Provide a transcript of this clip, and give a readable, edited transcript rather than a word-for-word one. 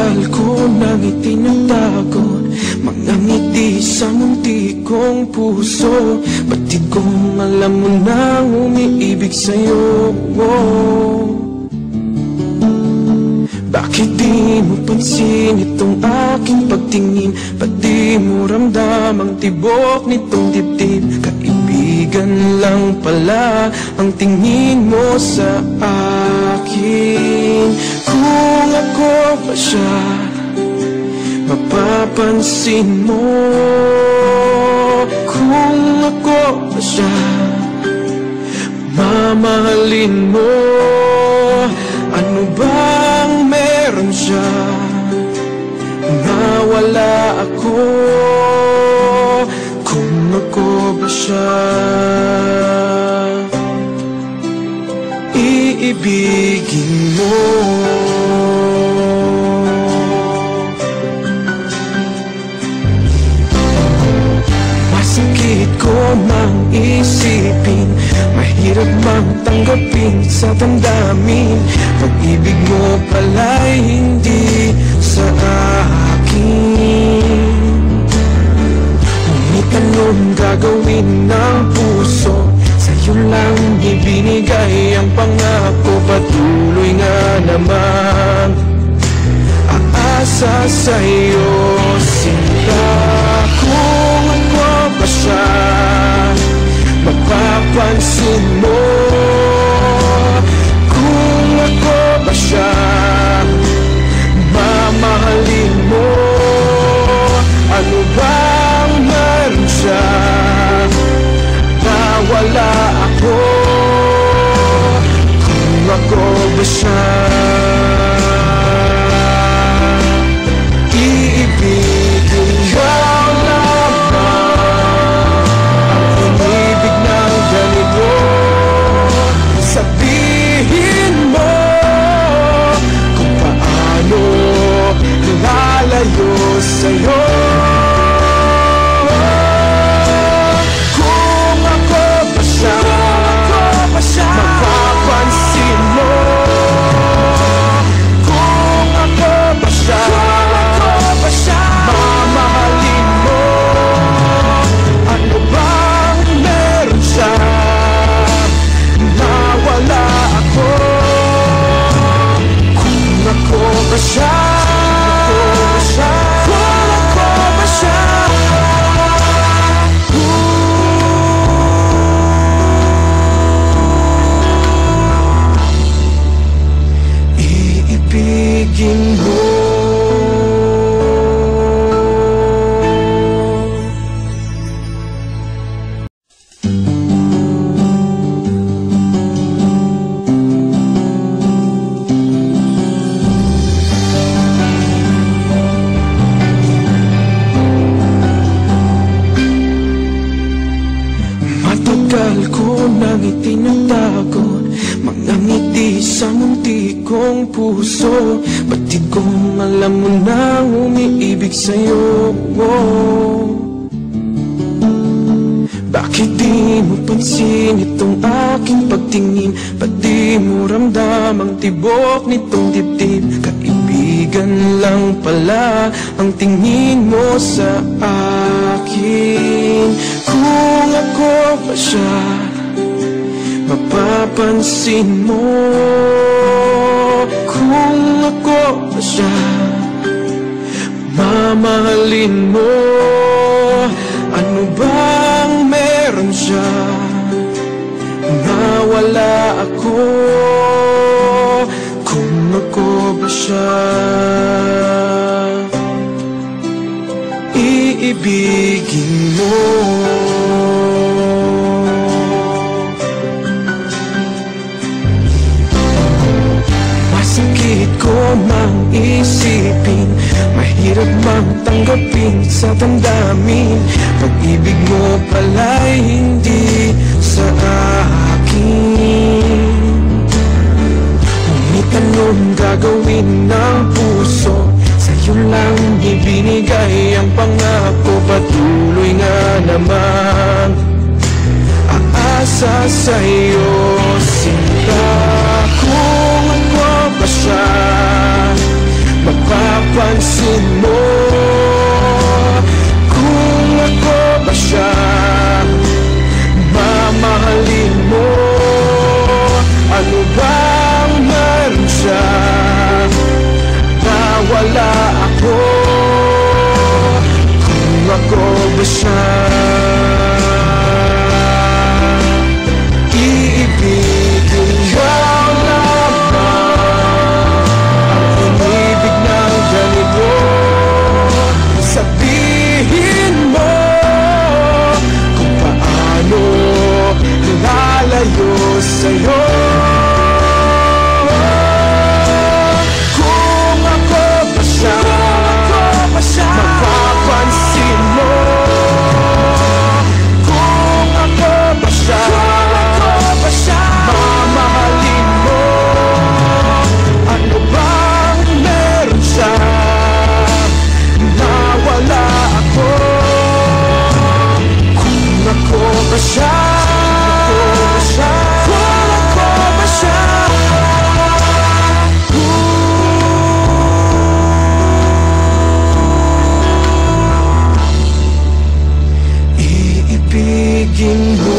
Matagal ko nang itinatago mga ngiti sa munti kong puso. Batid kong alam mo nang umiibig sa'yo. Bakit di mo pansin itong aking pagtingin? Ba't di mo ramdam ang tibok nitong dibdib? Kaibigan lang pala ang tingin mo sa akin. Kung ako ba siya, mapapansin mo. Kung ako ba siya, mamahalin mo. Ano bang meron siya na wala ako? Kung ako ba siya, iibigin mo. Masakit ko mang isipin, mahirap mang tanggapin sa damdamin. Pag-ibig mo pala'y hindi sa akin. Ngunit anong gagawin ng puso? Sa'yo lang ibinigay ang pangako. Patuloy nga naman aasa sa'yo sila. Kung ako ba siya, mapapansin mo. Kung ako ba siya, mamahalin mo. Ano bang meron siya na wala ako? Kung ako ba siya, iibigin ka lamang. Ang inibig ng ganito, sabihin mo kung paano lalayo sa'yo. Kung ako ba siya, mapapansin mo. Kung ako ba siya, mamahalin mo. Ano bang meron siya na wala ako? Kung ako ba siya, kung ako ba siya, iibigin mo. Matagal ko nang itinatago mga ngiti sa munti kong puso. Batid kong alam mo nang umiibig sa'yo. Bakit di mo pansin itong aking pagtingin? Ba't di mo ramdam ang tibok nitong dibdib? Kaibigan lang pala ang tingin mo sa akin. Kung ako ba siya, mapapansin mo. Kung ako ba siya, mamahalin mo. Ano bang meron siya na wala ako? Kung ako ba siya, iibigin mo. Masakit ko mang isipin, mahirap mang tanggapin sa damdamin. Pag-ibig mo pala'y hindi sa akin. Ngunit anong gagawin ng puso? Sa'yo lang ibinigay ang pangako. Patuloy nga naman aasa sa'yo sila. Kung ako ba siya, magpapatuloy tingin mo? Kung ako ba siya mamahalin mo? Ano bang meron siya na wala ako? Kung ako ba siya iibigin mo lamang ang inibig ng ganito? Sabihin mo kung paano nilalayo sa'yo. Kung ako ba siya mapapansin mo? Kung ako ba siya mamahalin mo? Ano bang meron siya na wala ako? Kung ako ba siya? Kung ako ba siya? Iibigin mo